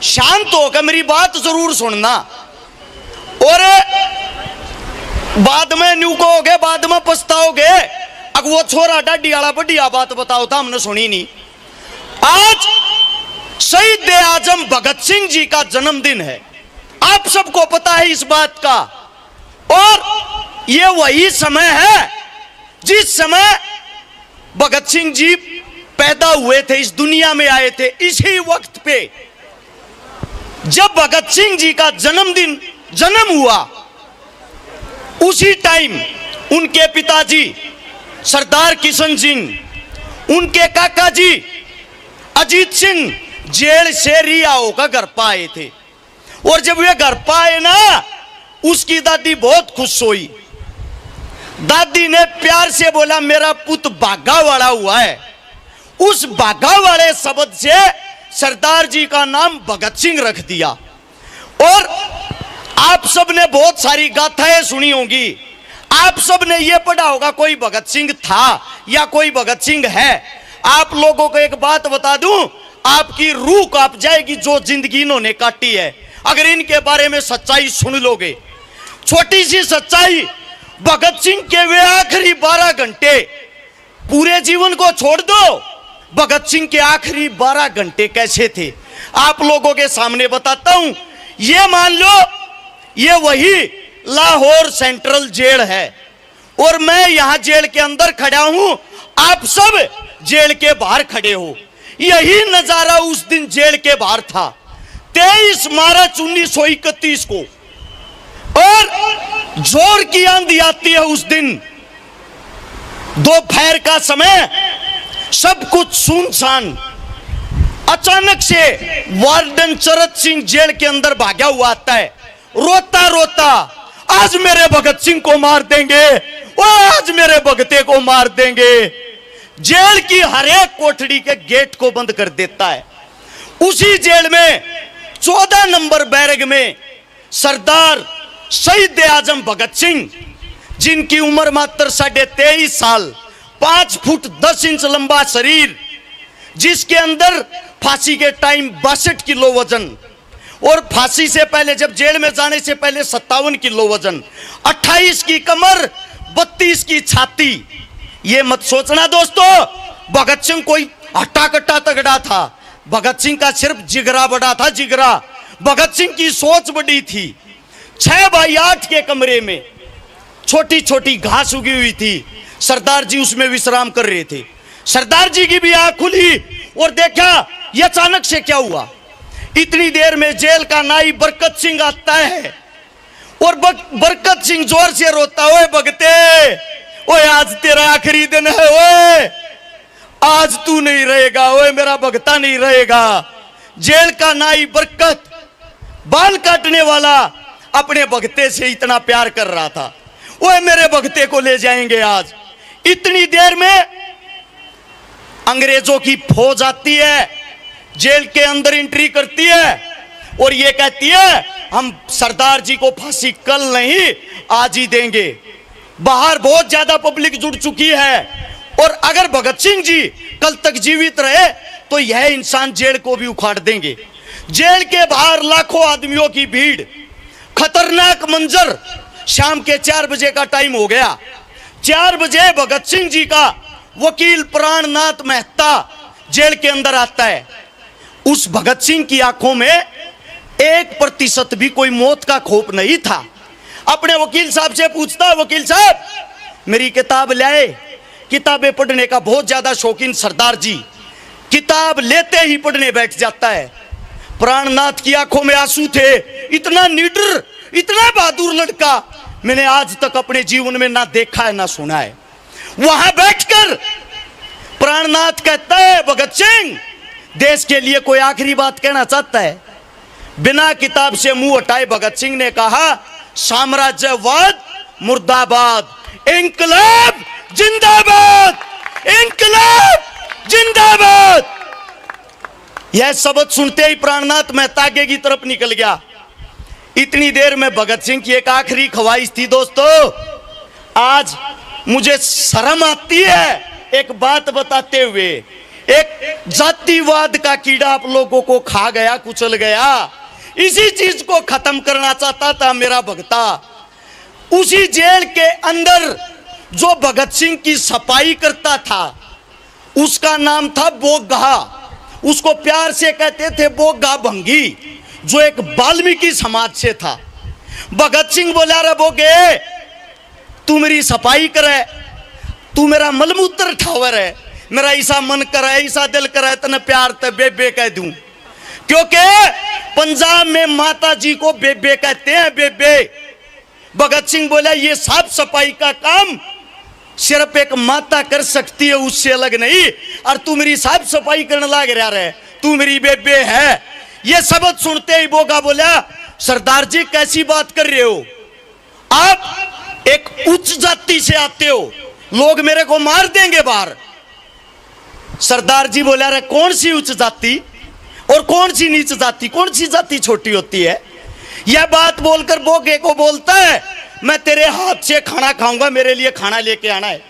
शांत होकर मेरी बात जरूर सुनना, और बाद में न्यू कहोगे, बाद में पछताओगे। अब वो छोरा डाडी वाला बढ़िया बात बताओ था, हमने सुनी नहीं। आज शहीद आजम भगत सिंह जी का जन्मदिन है, आप सबको पता है इस बात का। और ये वही समय है जिस समय भगत सिंह जी पैदा हुए थे, इस दुनिया में आए थे। इसी वक्त पे जब भगत सिंह जी का जन्म हुआ, उसी टाइम उनके पिताजी सरदार किशन सिंह, उनके काका जी अजीत सिंह जेल से रिहा होकर घर पर आए थे। और जब वे घर पर आए ना, उसकी दादी बहुत खुश हुई। दादी ने प्यार से बोला, मेरा पुत्र भागा वाला हुआ है। उस भागा वाले शब्द से सरदार जी का नाम भगत सिंह रख दिया। और आप सब ने बहुत सारी गाथाएं सुनी होंगी, आप सब ने यह पढ़ा होगा कोई भगत सिंह था या कोई भगत सिंह है। आप लोगों को एक बात बता दूं, आपकी रूह कांप जाएगी जो जिंदगी इन्होंने काटी है, अगर इनके बारे में सच्चाई सुन लोगे। छोटी सी सच्चाई, भगत सिंह के वे आखिरी 12 घंटे, पूरे जीवन को छोड़ दो, भगत सिंह के आखिरी 12 घंटे कैसे थे आप लोगों के सामने बताता हूं। ये मान लो ये वही लाहौर सेंट्रल जेल है, और मैं यहां जेल के अंदर खड़ा हूं, आप सब जेल के बाहर खड़े हो। यही नजारा उस दिन जेल के बाहर था, 23 मार्च 1931 को। और जोर की आंधी आती है उस दिन, दोपहर का समय, सब कुछ सुनसान। अचानक से वार्डन चरत सिंह जेल के अंदर भागा हुआ आता है, रोता रोता, आज मेरे भगत सिंह को मार देंगे, वो आज मेरे भगते को मार देंगे। जेल की हर एक कोठड़ी के गेट को बंद कर देता है। उसी जेल में 14 नंबर बैरक में सरदार शहीद आजम भगत सिंह, जिनकी उम्र मात्र 23.5 साल, 5 फुट 10 इंच लंबा शरीर, जिसके अंदर फांसी के टाइम 62 किलो वजन, और फांसी से पहले जब जेल में जाने से पहले 57 किलो वजन, 28 की कमर, 32 की छाती। ये मत सोचना दोस्तों भगत सिंह कोई हट्टा कट्टा तगड़ा था, भगत सिंह का सिर्फ जिगरा बड़ा था, जिगरा। भगत सिंह की सोच बड़ी थी। 6 बाई 8 के कमरे में छोटी छोटी घास उगी हुई थी, सरदार जी उसमें विश्राम कर रहे थे। सरदार जी की भी आंख खुली और देखा ये अचानक से क्या हुआ। इतनी देर में जेल का नाई बरकत सिंह आता है, और बरकत सिंह जोर से रोता, ओए भगते, ओए आज तेरा आखिरी दिन है, ओए आज तू नहीं रहेगा, ओए मेरा भगता नहीं रहेगा। जेल का नाई बरकत, बाल काटने वाला, अपने भगते से इतना प्यार कर रहा था, ओए मेरे भगते को ले जाएंगे आज। इतनी देर में अंग्रेजों की फौज आती है, जेल के अंदर एंट्री करती है, और ये कहती है हम सरदार जी को फांसी कल नहीं आज ही देंगे। बाहर बहुत ज्यादा पब्लिक जुड़ चुकी है, और अगर भगत सिंह जी कल तक जीवित रहे तो यह इंसान जेल को भी उखाड़ देंगे। जेल के बाहर लाखों आदमियों की भीड़, खतरनाक मंजर। शाम के 4 बजे का टाइम हो गया। 4 बजे भगत सिंह जी का वकील प्राणनाथ मेहता जेल के अंदर आता है। उस भगत सिंह की आंखों में 1% भी कोई मौत का खौफ नहीं था। अपने वकील साहब से पूछता, वकील साहब मेरी किताब लाए। किताबें पढ़ने का बहुत ज्यादा शौकीन सरदार जी, किताब लेते ही पढ़ने बैठ जाता है। प्राणनाथ की आंखों में आंसू थे। इतना निडर, इतना बहादुर लड़का मैंने आज तक अपने जीवन में ना देखा है ना सुना है। वहां बैठकर प्राणनाथ कहता है, भगत सिंह देश के लिए कोई आखिरी बात कहना चाहता है। बिना किताब से मुंह हटाए भगत सिंह ने कहा, साम्राज्यवाद मुर्दाबाद, इंकलाब जिंदाबाद, इंकलाब जिंदाबाद। यह शब्द सुनते ही प्राणनाथ मेहता आगे की तरफ निकल गया। इतनी देर में भगत सिंह की एक आखिरी ख्वाहिश थी दोस्तों। आज मुझे शर्म आती है एक बात बताते हुए, एक जातिवाद का कीड़ा आप लोगों को खा गया, कुचल गया। इसी चीज को खत्म करना चाहता था मेरा भगता। उसी जेल के अंदर जो भगत सिंह की सफाई करता था उसका नाम था बोग्गा। उसको प्यार से कहते थे बोग्गा भंगी, जो एक वाल्मीकि समाज से था। भगत सिंह बोला, रे बोगे तू मेरी सफाई करे, तू मेरा मलमूत्र ठावर है, मेरा ऐसा मन करे, ऐसा दिल करे तने प्यार ते बेबे कह दूं। क्योंकि पंजाब में माता जी को बेबे कहते हैं, बेबे। भगत सिंह बोला ये साफ सफाई का काम सिर्फ एक माता कर सकती है, उससे अलग नहीं। और तू मेरी साफ सफाई करने लग रहा है, तू मेरी बेबे है। ये शब्द सुनते ही बोगा बोला, सरदार जी कैसी बात कर रहे हो, आप एक उच्च जाति से आते हो, लोग मेरे को मार देंगे बाहर। सरदार जी बोला, रे कौन सी उच्च जाति और कौन सी नीच जाति, कौन सी जाति छोटी होती है। यह बात बोलकर बोगे को बोलता है, मैं तेरे हाथ से खाना खाऊंगा, मेरे लिए खाना लेके आना है।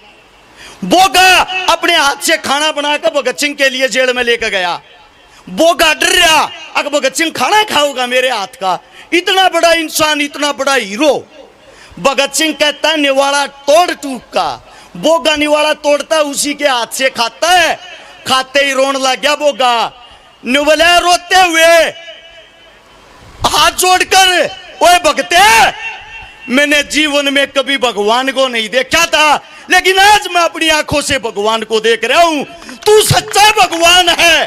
बोगा अपने हाथ से खाना बनाकर भगत सिंह के लिए जेल में लेकर गया। बोगा डर रहा, अगर भगत सिंह खाना खाओगा मेरे हाथ का, इतना बड़ा इंसान, इतना बड़ा हीरो। भगत सिंह कहता है निवाड़ा तोड़ टूक का। बोगा निवाड़ा तोड़ता है, उसी के हाथ से खाता है। खाते ही रोने लग गया बोगा। निवला रोते हुए हाथ जोड़कर, ओए भगते, मैंने जीवन में कभी भगवान को नहीं देखा था, लेकिन आज मैं अपनी आंखों से भगवान को देख रहा हूं। तू सच्चा भगवान है,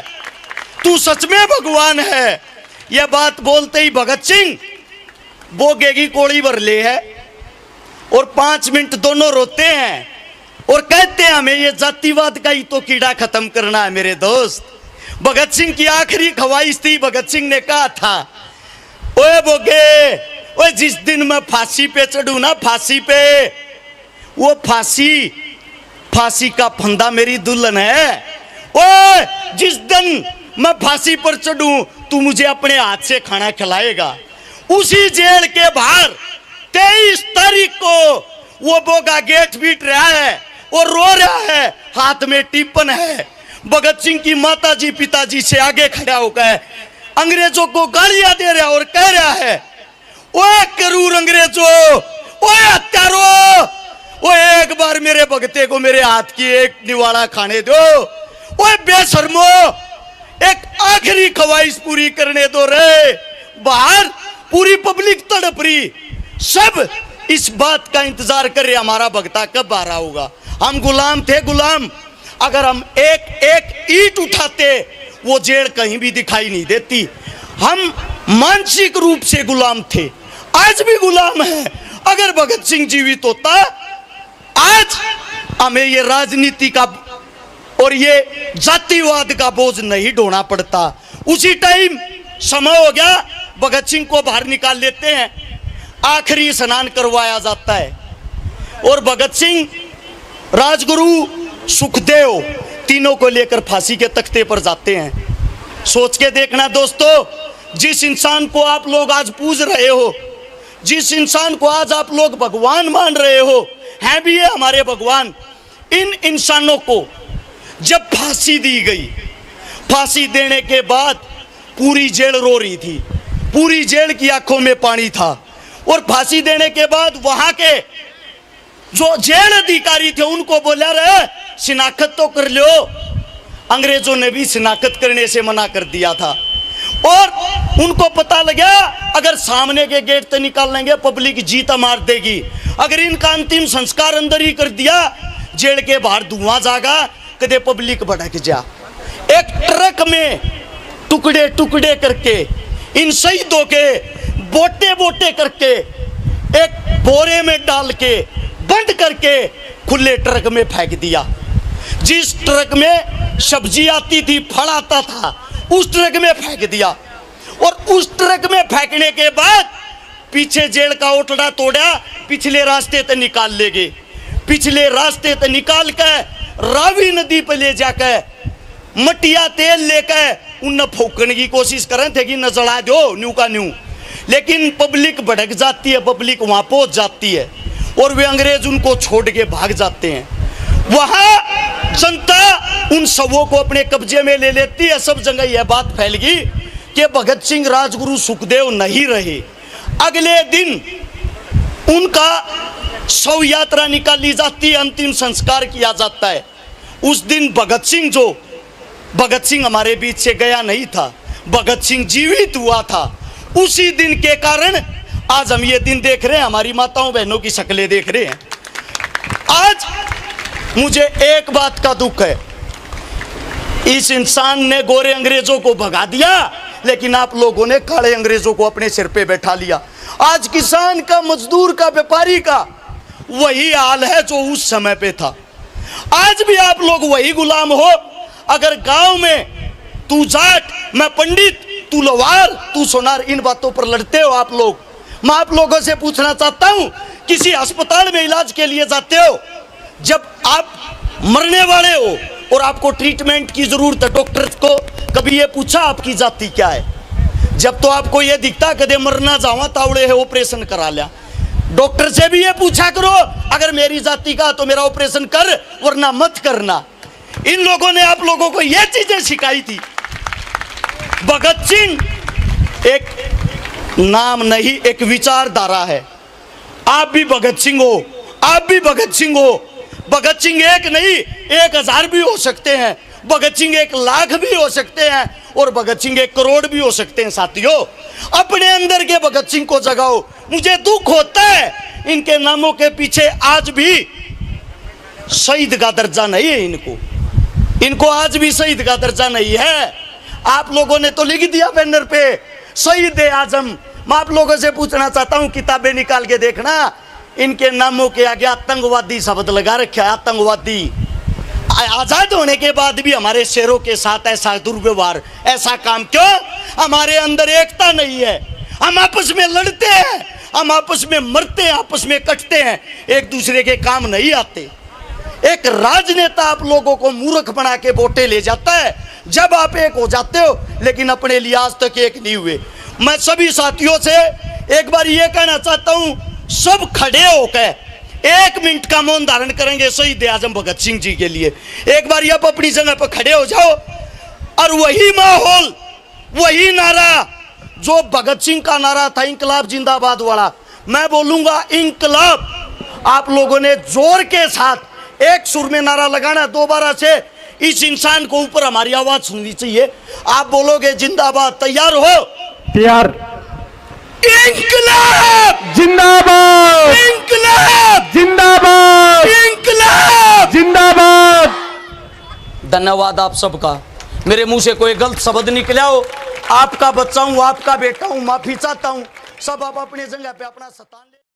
तू सच में भगवान है। यह बात बोलते ही भगत सिंह बोगे की कोड़ी भर ले है और 5 मिनट दोनों रोते हैं और कहते हैं हमें ये जातिवाद का ही तो कीड़ा खत्म करना है मेरे दोस्त। भगत सिंह की आखिरी ख्वाहिश थी, भगत सिंह ने कहा था, ओए बोगे, ओए जिस दिन मैं फांसी पे चढ़ू ना, फांसी पे, वो फांसी का फंदा मेरी दुल्हन है। ओए जिस दिन मैं फांसी पर चढ़ूं तू मुझे अपने हाथ से खाना खिलाएगा। उसी जेल के बाहर 23 तारीख को वो बोगा गेट पीट रहा है और रो रहा है, हाथ में टिप्पण है। भगत सिंह की माताजी पिताजी से आगे खड़ा होकर अंग्रेजों को गालियां दे रहा और कह रहा है, ओए करूर अंग्रेजों, ओए हत्यारों, ओए एक बार मेरे भगते को मेरे हाथ की एक निवाड़ा खाने दो, ओए बेशर्मो, एक आखिरी ख्वाहिश पूरी करने दो रे। बाहर पूरी पब्लिक तड़प रही, सब इस बात का इंतजार कर रहे हमारा भगता कब आ रहा होगा। हम गुलाम थे, गुलाम। अगर हम एक एक ईंट उठाते वो जेल कहीं भी दिखाई नहीं देती। हम मानसिक रूप से गुलाम थे, आज भी गुलाम है। अगर भगत सिंह जीवित होता आज हमें ये राजनीति का और ये जातिवाद का बोझ नहीं ढोना पड़ता। उसी टाइम समय हो गया, भगत सिंह को बाहर निकाल लेते हैं, आखिरी स्नान करवाया जाता है और भगत सिंह, राजगुरु, सुखदेव तीनों को लेकर फांसी के तख्ते पर जाते हैं। सोच के देखना दोस्तों, जिस इंसान को आप लोग आज पूज रहे हो, जिस इंसान को आज आप लोग भगवान मान रहे हो, हैं भी ये हमारे भगवान, इन इंसानों को जब फांसी दी गई, फांसी देने के बाद पूरी जेल रो रही थी, पूरी जेल की आंखों में पानी था। और फांसी देने के बाद वहां के जो जेल अधिकारी थे उनको बोला रहे शिनाख्त तो कर लो। अंग्रेजों ने भी शिनाख्त करने से मना कर दिया था और उनको पता लगा अगर सामने के गेट से निकाल लेंगे पब्लिक जीता मार देगी। अगर इनका अंतिम संस्कार अंदर ही कर दिया, जेल के बाहर धुआं जागा, कदे पब्लिक भड़क जा। एक ट्रक में टुकड़े टुकड़े करके इन शहीदों के बोटे बोटे करके एक बोरे में डाल के बंद करके खुले ट्रक में फेंक दिया। जिस ट्रक में सब्जी आती थी, फल आता था, उस ट्रक में फेंक दिया। और उस ट्रक में फेंकने के बाद पीछे जेल का ओटड़ा तोड़ा, पिछले रास्ते से निकाल ले गए। पिछले रास्ते से निकाल कर रावी नदी पर ले जाकर मटिया तेल लेकर उन फूकने की कोशिश करें थे कि न जला दो न्यू का न्यू, लेकिन पब्लिक भड़क जाती है, पब्लिक वहां पहुंच जाती है और वे अंग्रेज उनको छोड़ के भाग जाते हैं। वहां जनता उन शवों को अपने कब्जे में ले लेती है। सब जगह यह बात फैल गई कि भगत सिंह राजगुरु सुखदेव नहीं रहे। अगले दिन उनका शव यात्रा निकाली जाती है, अंतिम संस्कार किया जाता है। उस दिन भगत सिंह हमारे बीच से गया नहीं था, भगत सिंह जीवित हुआ था। उसी दिन के कारण आज हम ये दिन देख रहे हैं, हमारी माताओं बहनों की शक्लें देख रहे हैं। आज मुझे एक बात का दुख है, इस इंसान ने गोरे अंग्रेजों को भगा दिया, लेकिन आप लोगों ने काले अंग्रेजों को अपने सिर पे बैठा लिया। आज किसान का, मजदूर का, व्यापारी का वही हाल है जो उस समय पे था। आज भी आप लोग वही गुलाम हो। अगर गांव में तू जाट, मैं पंडित, तू लोहार, तू सोनार, इन बातों पर लड़ते हो आप लोग। मैं आप लोगों से पूछना चाहता हूं, किसी अस्पताल में इलाज के लिए जाते हो, जब आप मरने वाले हो और आपको ट्रीटमेंट की जरूरत है, डॉक्टर को कभी ये पूछा आपकी जाति क्या है? जब तो आपको ये दिखता कदे मरना जावा तावड़े है, ऑपरेशन करा लिया। डॉक्टर से भी ये पूछा करो, अगर मेरी जाति का तो मेरा ऑपरेशन कर, वरना मत करना। इन लोगों ने आप लोगों को ये चीजें सिखाई थी। भगत सिंह एक नाम नहीं, एक विचारधारा है। आप भी भगत सिंह हो, आप भी भगत सिंह हो। भगत सिंह एक नहीं, 1000 भी हो सकते हैं, भगत सिंह 1 लाख भी हो सकते हैं, और भगत सिंह 1 करोड़ भी हो सकते हैं। साथियों, अपने अंदर के भगत सिंह को जगाओ। मुझे दुख होता है इनके नामों के पीछे आज भी शहीद का दर्जा नहीं है। इनको आज भी शहीद का दर्जा नहीं है। आप लोगों ने तो लिख दिया बैनर पे शहीद आजम। मैं आप लोगों से पूछना चाहता हूं, किताबें निकाल के देखना, इनके नामों के आगे आतंकवादी शब्द लगा रखा है। आतंकवादी। आजाद होने के बाद भी हमारे शेरों के साथ ऐसा दुर्व्यवहार, ऐसा काम क्यों? हमारे अंदर एकता नहीं है। हम आपस में लड़ते हैं, हम आपस में मरते हैं, आपस में कटते हैं, एक दूसरे के काम नहीं आते। एक राजनेता आप लोगों को मूर्ख बना के वोटें ले जाता है जब आप एक हो जाते हो, लेकिन अपने लिए आज तक एक नहीं हुए। मैं सभी साथियों से एक बार ये कहना चाहता हूं, सब खड़े होकर 1 मिनट का मौन धारण करेंगे शहीद आजम भगत सिंह जी के लिए। एक बार आप अपनी जगह पर खड़े हो जाओ और वही माहौल, वही नारा जो भगत सिंह का नारा था, इंकलाब जिंदाबाद वाला, मैं बोलूंगा इंकलाब। आप लोगों ने जोर के साथ एक सुर में नारा लगाना, दोबारा से इस इंसान को ऊपर हमारी आवाज सुननी चाहिए। आप बोलोगे जिंदाबाद, तैयार हो? तैयार। इंकलाब जिंदाबाद, इंकलाब जिंदाबाद, इंकलाब जिंदाबाद। धन्यवाद आप सबका। मेरे मुंह से कोई गलत शब्द निकला हो, आपका बच्चा हूं, आपका बेटा हूं, माफी चाहता हूं। सब आप अपने जगह पे अपना स्थान